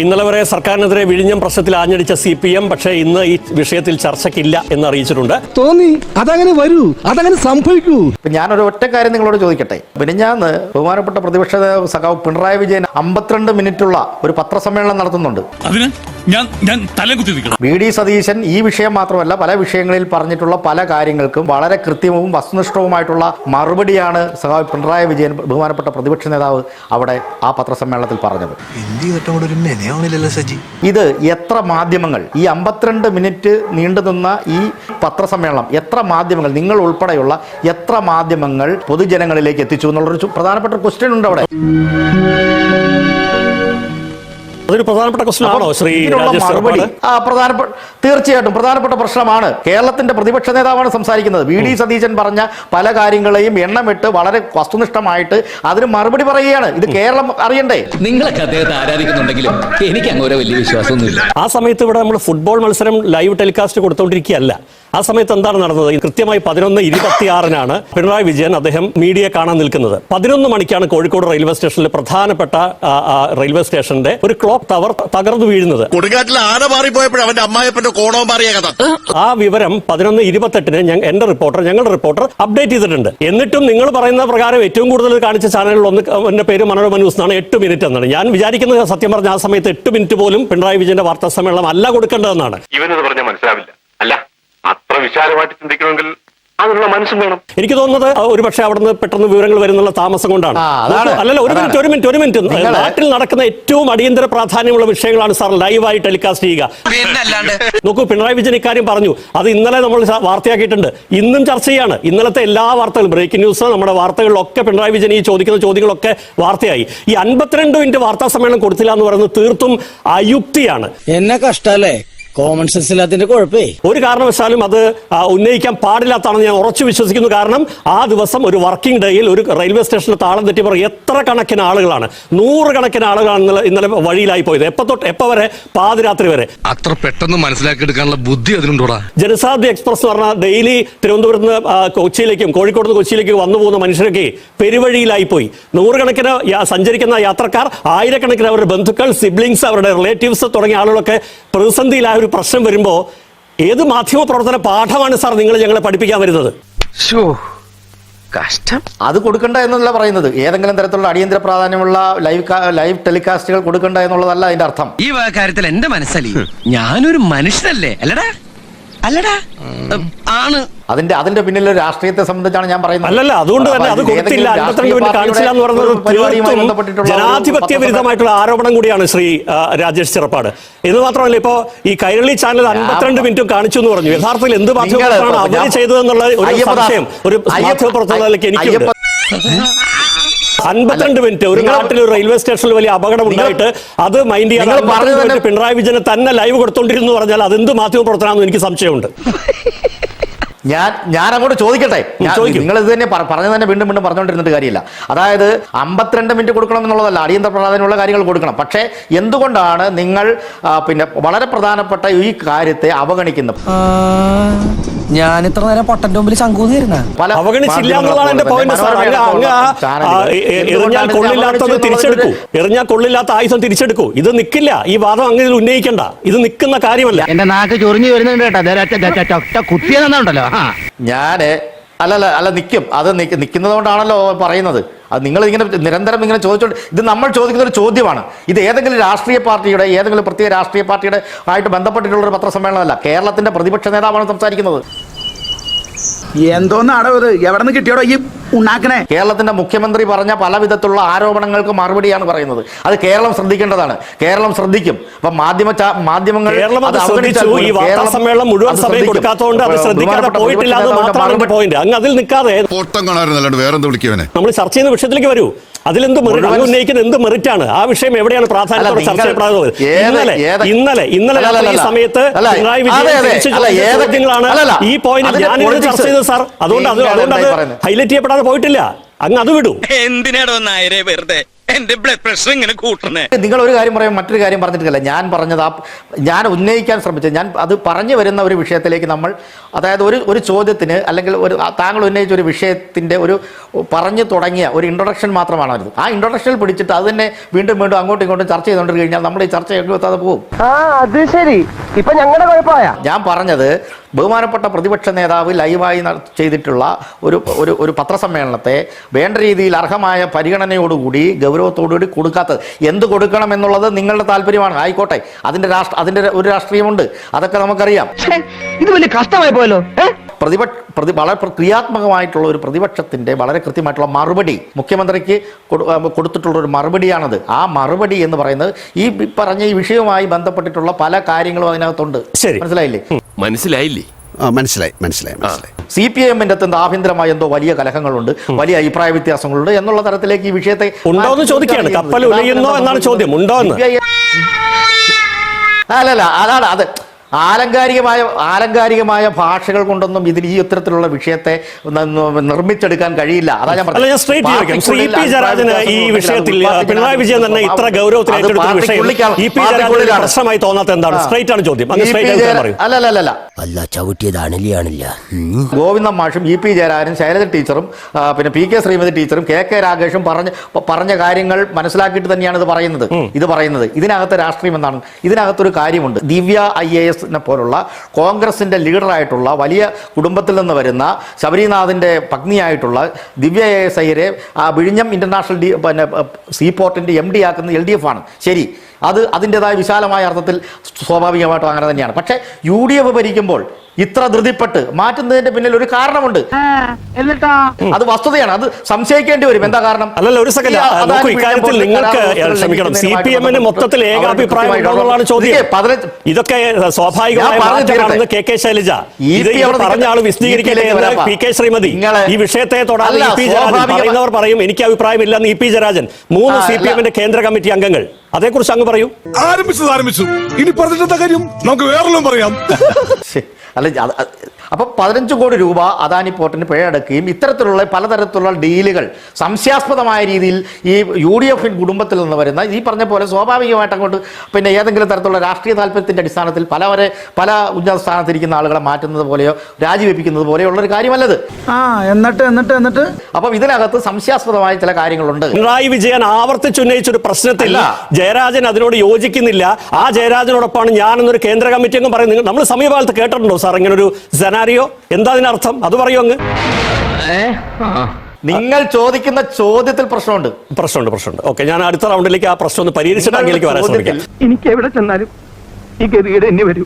ഇന്നലെ വരെ സർക്കാരിനെതിരെ വിഴിഞ്ഞം പ്രശ്നത്തിൽ ആഞ്ഞടിച്ച CPM പക്ഷേ ഇന്ന് ഈ വിഷയത്തിൽ ചർച്ചയ്ക്കില്ല എന്ന് അറിയിച്ചിട്ടുണ്ട്. തോന്നി അതങ്ങനെ വരൂ, അതങ്ങനെ സംഭവിക്കൂ. ഞാനൊരു ഒറ്റ കാര്യം നിങ്ങളോട് ചോദിക്കട്ടെ. വിഴിഞ്ഞാന്ന് ബഹുമാനപ്പെട്ട പ്രതിപക്ഷ സഖാവ് പിണറായി വിജയൻ 52 മിനിറ്റുള്ള ഒരു പത്രസമ്മേളനം നടത്തുന്നുണ്ട്. VD സതീശൻ ഈ വിഷയം മാത്രമല്ല പല വിഷയങ്ങളിൽ പറഞ്ഞിട്ടുള്ള പല കാര്യങ്ങൾക്കും വളരെ കൃത്യവും വസ്തുനിഷ്ഠവുമായിട്ടുള്ള മറുപടിയാണ് സഖാവ് പിണറായി വിജയൻ ബഹുമാനപ്പെട്ട പ്രതിപക്ഷ നേതാവ് അവിടെ ആ പത്രസമ്മേളനത്തിൽ പറഞ്ഞത്. ഇത് എത്ര മാധ്യമങ്ങൾ ഈ 52 മിനിറ്റ് നീണ്ടുനിന്ന ഈ പത്രസമ്മേളനം എത്ര മാധ്യമങ്ങൾ, നിങ്ങൾ ഉൾപ്പെടെയുള്ള എത്ര മാധ്യമങ്ങൾ പൊതുജനങ്ങളിലേക്ക് എത്തിച്ചു എന്നുള്ളൊരു പ്രധാനപ്പെട്ട ക്വസ്റ്റ്യൻ ഉണ്ട് അവിടെ. അതൊരു പ്രധാനപ്പെട്ട ക്വസ്റ്റ്യൻ ആണോ ശ്രീ മറുപടി? തീർച്ചയായിട്ടും പ്രധാനപ്പെട്ട പ്രശ്നമാണ്. കേരളത്തിന്റെ പ്രതിപക്ഷ നേതാവാണ് സംസാരിക്കുന്നത്. VD സതീശൻ പറഞ്ഞ പല കാര്യങ്ങളെയും എണ്ണമിട്ട് വളരെ വസ്തുനിഷ്ഠമായിട്ട് അതിന് മറുപടി പറയുകയാണ്. ഇത് കേരളം അറിയണ്ടേ? നിങ്ങളൊക്കെ അദ്ദേഹത്തെ ആരാധിക്കുന്നുണ്ടെങ്കിലും എനിക്ക് അങ്ങനെ വലിയ വിശ്വാസമൊന്നുമില്ല. ആ സമയത്ത് ഇവിടെ നമ്മൾ ഫുട്ബോൾ മത്സരം ലൈവ് ടെലികാസ്റ്റ് കൊടുത്തോണ്ടിരിക്കുകയല്ല. ആ സമയത്ത് എന്താണ് നടന്നത്? കൃത്യമായി 11:26 പിണറായി വിജയൻ അദ്ദേഹം മീഡിയ കാണാൻ നിൽക്കുന്നത്. 11 മണിക്കാണ് കോഴിക്കോട് റെയിൽവേ സ്റ്റേഷനിൽ പ്രധാനപ്പെട്ട റെയിൽവേ സ്റ്റേഷന്റെ ഒരു ക്ലോക്ക് ടവർ തകർന്നു വീഴുന്നത്. ആ വിവരം 11:28 ഞങ്ങളുടെ റിപ്പോർട്ടർ അപ്ഡേറ്റ് ചെയ്തിട്ടുണ്ട്. എന്നിട്ടും നിങ്ങൾ പറയുന്ന പ്രകാരം ഏറ്റവും കൂടുതൽ കാണിച്ച ചാനലുകൾ എന്റെ പേര് മനോരമ ന്യൂസ് എന്നാണ്. 8 മിനിറ്റ് എന്നാണ്. ഞാൻ വിചാരിക്കുന്നത് സത്യം പറഞ്ഞ ആ സമയത്ത് 8 മിനിറ്റ് പോലും പിണറായി വിജയന്റെ വാർത്താ സമ്മേളനം അല്ല കൊടുക്കേണ്ടതെന്നാണ്. ഇവനത് പറഞ്ഞാൽ മനസ്സിലാവില്ല. അല്ല, അത്ര വിശാലമായിട്ട് ചിന്തിക്കണമെങ്കിൽ അതിനുള്ള മനസ്സും വേണം. എനിക്ക് തോന്നുന്നത് ഒരുപക്ഷെ അവിടുന്ന് പെട്ടെന്ന് വിവരങ്ങൾ വരുന്നുള്ള താമസം കൊണ്ടാണ്. അല്ലല്ല, ഒരു മിനിറ്റ് നാട്ടിൽ നടക്കുന്ന ഏറ്റവും അടിയന്തര പ്രാധാന്യമുള്ള വിഷയങ്ങളാണ് സാർ ലൈവായി ടെലികാസ്റ്റ് ചെയ്യുക. നോക്കൂ, പിണറായി വിജയൻ ഇക്കാര്യം പറഞ്ഞു. അത് ഇന്നലെ നമ്മൾ വാർത്തയാക്കിയിട്ടുണ്ട്. ഇന്നും ചർച്ച ചെയ്യാണ്. ഇന്നലത്തെ എല്ലാ വാർത്തകളും, ബ്രേക്കിംഗ് ന്യൂസ്, നമ്മുടെ വാർത്തകളിലൊക്കെ പിണറായി വിജയൻ ഈ ചോദിക്കുന്ന ചോദ്യങ്ങളൊക്കെ വാർത്തയായി. ഈ 52 മിനിറ്റ് വാർത്താ സമ്മേളനം കൊടുത്തില്ല എന്ന് പറയുന്നത് തീർത്തും അയുക്തിയാണ്. എന്നെ കഷ്ടല്ലേ, കോമൺ സെൻസ് ഇല്ലാത്തതിന്റെ കുഴപ്പേ. ഒരു കാരണവശാലും അത് ഉന്നയിക്കാൻ പാടില്ലാത്താണെന്ന് ഞാൻ ഉറച്ചു വിശ്വസിക്കുന്നു. കാരണം ആ ദിവസം ഒരു വർക്കിംഗ് ഡേയിൽ ഒരു റെയിൽവേ സ്റ്റേഷനിൽ താളം തെറ്റിയവർ എത്ര കണക്കിന് ആളുകളാണ്, 100 കണക്കിന് ആളുകളാണ് ഇന്നലെ വഴിയിലായി പോയത്. എപ്പോ വരെ? പാതിരാത്രി വരെ. അത്ര പെട്ടെന്ന് മനസ്സിലാക്കി എടുക്കാനുള്ള ബുദ്ധി അതിനുണ്ടോടാ? ജനശതാബ്ദി എക്സ്പ്രസ് എന്ന് പറഞ്ഞാൽ ഡെയിലി തിരുവനന്തപുരത്ത് നിന്ന് കൊച്ചിയിലേക്കും കോഴിക്കോട് നിന്ന് കൊച്ചിയിലേക്കും വന്നു പോകുന്ന മനുഷ്യരൊക്കെ പെരുവഴിയിലായി പോയി. 100 കണക്കിന് സഞ്ചരിക്കുന്ന യാത്രക്കാർ, ആയിരക്കണക്കിന് അവരുടെ ബന്ധുക്കൾ, സിബ്ലിങ്സ്, അവരുടെ റിലേറ്റീവ്സ് തുടങ്ങിയ ആളുകളൊക്കെ പ്രതിസന്ധിയിലായ ഒരു പ്രശ്നം വരുമ്പോ ഏത് മാധ്യമ പ്രവർത്തന പാഠമാണ് സാർ നിങ്ങൾ ഞങ്ങളെ പഠിപ്പിക്കാൻ വരുന്നത്? കഷ്ടം. അത് കൊടുക്കണ്ട എന്നല്ല പറയുന്നത്. ഏതെങ്കിലും തരത്തിലുള്ള അടിയന്തര പ്രാധാന്യമുള്ള ലൈവ് ടെലികാസ്റ്റുകൾ കൊടുക്കണ്ട എന്നുള്ളതല്ല അതിന്റെ അർത്ഥം. ഈ കാര്യത്തിൽ എന്റെ മനസ്സലി ഞാനൊരു മനുഷ്യനല്ലേ? അല്ലടാ ആണ്. അതിന്റെ പിന്നിൽ രാഷ്ട്രീയത്തെ സംബന്ധിച്ചാണ് ഞാൻ പറയുന്നത്. അല്ലല്ല, അതുകൊണ്ട് തന്നെ അത് കൊടുത്തില്ല, 52 മിനിറ്റ് കാണിച്ചില്ല എന്ന് പറയുന്നത് ജനാധിപത്യ വിരുദ്ധമായിട്ടുള്ള ആരോപണം കൂടിയാണ് ശ്രീ രാജേഷ് ചെറുപ്പാട്. എന്ന് മാത്രമല്ല, ഇപ്പോ ഈ കൈരളി ചാനൽ 52 മിനിറ്റും കാണിച്ചു എന്ന് പറഞ്ഞു. യഥാർത്ഥത്തിൽ എന്ത് മാധ്യമമാണ് അവര് ചെയ്തതെന്നുള്ള ഒരു സംശയം ഒരു മാധ്യമപ്രവർത്തകനിലേക്ക് എനിക്കുണ്ട്. 52 മിനിറ്റ് ഒരു നാട്ടിൽ ഒരു റെയിൽവേ സ്റ്റേഷനിൽ വലിയ അപകടം ഉണ്ടായിട്ട് അത് മൈൻഡ് ചെയ്യാൻ പിണറായി വിജയന് തന്നെ ലൈവ് കൊടുത്തോണ്ടിരുന്നു പറഞ്ഞാൽ അതെന്ത് മാധ്യമ പ്രവർത്തനമാണെന്ന് എനിക്ക് സംശയമുണ്ട്. ഞാൻ അങ്ങോട്ട് ചോദിക്കട്ടെ. നിങ്ങൾ ഇത് തന്നെ പറഞ്ഞു തന്നെ വീണ്ടും പറഞ്ഞുകൊണ്ടിരുന്നിട്ട് കാര്യമില്ല. അതായത് 52 മിനിറ്റ് കൊടുക്കണം എന്നുള്ളതല്ല, അടിയന്തര പ്രാധാന്യമുള്ള കാര്യങ്ങൾ കൊടുക്കണം. പക്ഷേ എന്തുകൊണ്ടാണ് നിങ്ങൾ പിന്നെ വളരെ പ്രധാനപ്പെട്ട ഈ കാര്യത്തെ അവഗണിക്കുന്നത്? ഞാൻ ഇത്ര നേരം പൊട്ടന്റെ മുമ്പിൽ ശങ്കൂന്നിരുന്ന അവഗണിച്ചില്ല എന്നുള്ളതാണ് എന്റെ പോയിന്റ് സാർ. എറിഞ്ഞാൽ കൊള്ളില്ലാത്തത് തിരിച്ചെടുക്കൂ, എറിഞ്ഞാൽ കൊള്ളില്ലാത്ത ആയുധം തിരിച്ചെടുക്കൂ. ഇത് നിൽക്കില്ല, ഈ വാദം അങ്ങനെ ഉന്നയിക്കണ്ട. ഇത് നിൽക്കുന്ന കാര്യമല്ല. എന്റെ നാക്ക് ചൊറിഞ്ഞു വരുന്നുണ്ട് കേട്ടോ, കുത്തിയെന്നുണ്ടല്ലോ. അല്ല നിൽക്കും. അത് നിൽക്കുന്നതുകൊണ്ടാണല്ലോ പറയുന്നത്. അത് നിങ്ങൾ ഇങ്ങനെ നിരന്തരം ഇങ്ങനെ ചോദിച്ചോണ്ട്, ഇത് നമ്മൾ ചോദിക്കുന്ന ഒരു ചോദ്യമാണ്. ഇത് ഏതെങ്കിലും രാഷ്ട്രീയ പാർട്ടിയുടെ ഏതെങ്കിലും പ്രത്യേക രാഷ്ട്രീയ പാർട്ടിയുടെ ആയിട്ട് ബന്ധപ്പെട്ടിട്ടുള്ള ഒരു പത്രസമ്മേളനമല്ല. കേരളത്തിന്റെ പ്രതിപക്ഷ നേതാവാണ് സംസാരിക്കുന്നത്. എന്തോന്നാടോ ഇത്? എവിടെ നിന്ന് കിട്ടിയോടോ ഈ ഉണ്ടാക്കണേ? കേരളത്തിന്റെ മുഖ്യമന്ത്രി പറഞ്ഞ പല വിധത്തിലുള്ള ആരോപണങ്ങൾക്ക് മറുപടിയാണ് പറയുന്നത്. അത് കേരളം ശ്രദ്ധിക്കേണ്ടതാണ്. കേരളം ശ്രദ്ധിക്കും. അപ്പൊ മാധ്യമങ്ങൾ മുഴുവൻ സമയം കൊടുക്കാത്തതുകൊണ്ട് അത് ശ്രദ്ധിക്കാതെ പോയിട്ടില്ല എന്ന് മാത്രമാണ് പോയിന്റ്. അങ്ങ് അതിൽ നിൽക്കാതെ നമ്മൾ ചർച്ച ചെയ്യുന്ന വിഷയത്തിലേക്ക് വരൂ. അതിലെന്ത് മെറിറ്റ് ഉന്നയിക്കുന്ന എന്ത് മെറിറ്റ് ആണ്? ആ വിഷയം എവിടെയാണ് പ്രാധാന്യത്തോടെ ചർച്ച ചെയ്യപ്പെടുന്നത്? ഇന്നലെ ഈ സമയത്ത് പിണറായി വിജയൻ ചോദ്യങ്ങളാണ് ഈ പോയിന്റ് ഞാനിവിടെ ചർച്ച ചെയ്തത് സാർ. അതുകൊണ്ട് അത് ഹൈലൈറ്റ് ചെയ്യപ്പെടാതെ പോയിട്ടില്ല. അങ്ങ് അത് വിടൂ. എന്തിനാടോ നായരെ വെറുതെ എന്റെ ബ്ലഡ് പ്രഷർ ഇങ്ങനെ കൂട്ടണേ. നിങ്ങൾ ഒരു കാര്യം പറയും, മറ്റൊരു കാര്യം പറഞ്ഞിട്ടില്ല. ഞാൻ പറഞ്ഞത് ഞാൻ ഉന്നയിക്കാൻ ശ്രമിച്ചത്, ഞാൻ അത് പറഞ്ഞു വരുന്ന ഒരു വിഷയത്തിലേക്ക് നമ്മൾ, അതായത് ഒരു ചോദ്യത്തിന് അല്ലെങ്കിൽ താങ്കൾ ഉന്നയിച്ച ഒരു വിഷയത്തിന്റെ ഒരു പറഞ്ഞു തുടങ്ങിയ ഒരു ഇൻട്രൊഡക്ഷൻ മാത്രമാണ് അത്. ആ ഇൻട്രൊഡക്ഷനിൽ പിടിച്ചിട്ട് അത് തന്നെ വീണ്ടും വീണ്ടും അങ്ങോട്ടും ഇങ്ങോട്ടും ചർച്ച ചെയ്തുകൊണ്ട് കഴിഞ്ഞാൽ നമ്മുടെ ഈ ചർച്ച എത്താതെ പോകും. അത് ശരി, ഇപ്പൊ ഞങ്ങളുടെ കുഴപ്പമായ. ഞാൻ പറഞ്ഞത് ബഹുമാനപ്പെട്ട പ്രതിപക്ഷ നേതാവ് ലൈവായി ചെയ്തിട്ടുള്ള ഒരു പത്രസമ്മേളനത്തെ വേണ്ട രീതിയിൽ അർഹമായ പരിഗണനയോടുകൂടി ഗൗരവത്തോടുകൂടി കൊടുക്കാത്തത്, എന്ത് കൊടുക്കണം എന്നുള്ളത് നിങ്ങളുടെ താല്പര്യമാണ്, ആയിക്കോട്ടെ. അതിന്റെ ഒരു രാഷ്ട്രീയമുണ്ട്, അതൊക്കെ നമുക്കറിയാം. ഇത് വലിയ കഷ്ടമായി പോയല്ലോ. വളരെ ക്രിയാത്മകമായിട്ടുള്ള ഒരു പ്രതിപക്ഷത്തിന്റെ വളരെ കൃത്യമായിട്ടുള്ള മറുപടി മുഖ്യമന്ത്രിക്ക് കൊടുത്തിട്ടുള്ള ഒരു മറുപടിയാണത്. ആ മറുപടി എന്ന് പറയുന്നത് ഈ പറഞ്ഞ ഈ വിഷയവുമായി ബന്ധപ്പെട്ടിട്ടുള്ള പല കാര്യങ്ങളും അതിനകത്തുണ്ട്. മനസ്സിലായില്ലേ? മനസ്സിലായില്ലേ? മനസ്സിലായി. CPM-ന്റെ ആഭ്യന്തരമായ എന്തോ വലിയ കലഹങ്ങളുണ്ട്, വലിയ അഭിപ്രായ വ്യത്യാസങ്ങളുണ്ട് എന്നുള്ള തരത്തിലേക്ക് ഈ വിഷയത്തെ ഉണ്ടോന്ന് ചോദിക്കുകയാണ്. കപ്പൽ ഉലയുന്നോ എന്നാണ് ചോദ്യം. ഉണ്ടോ എന്ന്? അല്ലല്ല, അതാണ് അത്. ആലങ്കാരികമായ ഭാഷകൾ കൊണ്ടൊന്നും ഇതിൽ ഈ ഇത്തരത്തിലുള്ള വിഷയത്തെ നിർമ്മിച്ചെടുക്കാൻ കഴിയില്ല. അതാ ഞാൻ പറഞ്ഞത്. ഈ വിഷയത്തിൽ പിണറായി വിജയൻ തന്നെ ഇത്ര ഗൗരവത്തിൽ ഏറ്റെടുത്ത വിഷയം പ്രശ്നമായി തോന്നാത്ത എന്താണ്? സ്ട്രൈറ്റ് ആണ് ചോദ്യം. അല്ല, ചവിട്ടിയതാണില്ല. ഗോവിന്ദൻ മാഷും EP ജയരാജനും ശൈലജ ടീച്ചറും പിന്നെ PK ശ്രീമതി ടീച്ചറും KK രാഗേഷും പറഞ്ഞ കാര്യങ്ങൾ മനസ്സിലാക്കിയിട്ട് തന്നെയാണ് ഇത് പറയുന്നത്. ഇതിനകത്ത് രാഷ്ട്രീയം എന്താണ്? ഇതിനകത്തൊരു കാര്യമുണ്ട്. ദിവ്യ IAS പോലുള്ള കോൺഗ്രസിന്റെ ലീഡറായിട്ടുള്ള വലിയ കുടുംബത്തിൽ നിന്ന് വരുന്ന ശബരിനാഥിന്റെ പത്നിയായിട്ടുള്ള ദിവ്യ AS അയ്യരെ വിഴിഞ്ഞം ഇന്റർനാഷണൽ സീപോർട്ടിന്റെ MD ആക്കുന്ന LDF ആണ്. ശരി, അതിൻ്റെതായ വിശാലമായ അർത്ഥത്തിൽ സ്വാഭാവികമായിട്ടും അങ്ങനെ തന്നെയാണ്. പക്ഷേ UDF ഭരിക്കുമ്പോൾ ഇത്ര ധൃതിപ്പെട്ട് മാറ്റുന്നതിന്റെ പിന്നിൽ ഒരു കാരണമുണ്ട്. അത് വസ്തുതയാണ്, അത് സംശയിക്കേണ്ടി വരും. എന്താ കാരണം? അല്ലല്ല, ഒരു സെക്കൻഡ്. ഇക്കാര്യത്തിൽ നിങ്ങൾക്ക് ക്ഷമിക്കണം, CPM-ന് മൊത്തത്തിൽ ഏകാഭിപ്രായം ഉണ്ടോന്നുള്ളതാണ് ചോദ്യം. ഇതൊക്കെ സ്വാഭാവികമാണെന്ന് KK ശൈലജ, ഇത് പറഞ്ഞ ആള് വിശദീകരിക്കട്ടെ എന്ന് PK ശ്രീമതി. ഈ വിഷയത്തെ തൊടാതെ EP ജയരാജൻ പറയുന്നവർ പറയും എനിക്ക് അഭിപ്രായമില്ലെന്ന് EP ജയരാജൻ. 3 CPM-ന്റെ കേന്ദ്ര കമ്മിറ്റി അംഗങ്ങൾ. അതേക്കുറിച്ച് അങ്ങ് പറയൂ. ആരംഭിച്ചു. ഇനി പറഞ്ഞിട്ട കാര്യം നമുക്ക് വേറെല്ലാം പറയാം. അല്ല, അപ്പോൾ 15 കോടി രൂപ അദാനി പോർട്ടിന് പിഴയടക്കുകയും ഇത്തരത്തിലുള്ള പലതരത്തിലുള്ള ഡീലുകൾ സംശയാസ്പദമായ രീതിയിൽ ഈ UDF കുടുംബത്തിൽ നിന്ന് വരുന്ന ഈ പറഞ്ഞ പോലെ സ്വാഭാവികമായിട്ട് അങ്ങോട്ട് പിന്നെ ഏതെങ്കിലും തരത്തിലുള്ള രാഷ്ട്രീയ താല്പര്യത്തിന്റെ അടിസ്ഥാനത്തിൽ പല ഉന്നത സ്ഥാനത്തിരിക്കുന്ന ആളുകളെ മാറ്റുന്നത് പോലെയോ രാജിവെപ്പിക്കുന്നത് പോലെയോ ഉള്ളൊരു കാര്യമല്ലത്. എന്നിട്ട് അപ്പം ഇതിനകത്ത് സംശയാസ്പദമായ ചില കാര്യങ്ങളുണ്ട്. പിണറായി വിജയൻ ആവർത്തിച്ചുന്നയിച്ചൊരു പ്രശ്നത്തിൽ ജയരാജൻ അതിനോട് യോജിക്കുന്നില്ല. ആ ജയരാജനോടൊപ്പമാണ് ഞാനെന്നൊരു കേന്ദ്ര കമ്മിറ്റി അംഗം പറയുന്നത്. നമ്മൾ സമീപകാലത്ത് കേട്ടിട്ടുണ്ടോ സാർ ഇങ്ങനൊരു സെനാരിയോ? എന്താ അതിനർത്ഥം? അത് പറയൂ അങ്ങ്. നിങ്ങൾ ചോദിക്കുന്ന ചോദ്യത്തിൽ പ്രശ്നമുണ്ട്. ഓക്കെ, ഞാൻ അടുത്ത റൗണ്ടിലേക്ക് ആ പ്രശ്നം ഒന്ന് പരിഹരിച്ചിട്ട് അങ്ങേക്ക് വരാൻ ശ്രമിക്കാം. എനിക്ക് എവിടെ ചെന്നാലും ഈ ഗതികേട് എന്നെ വരൂ.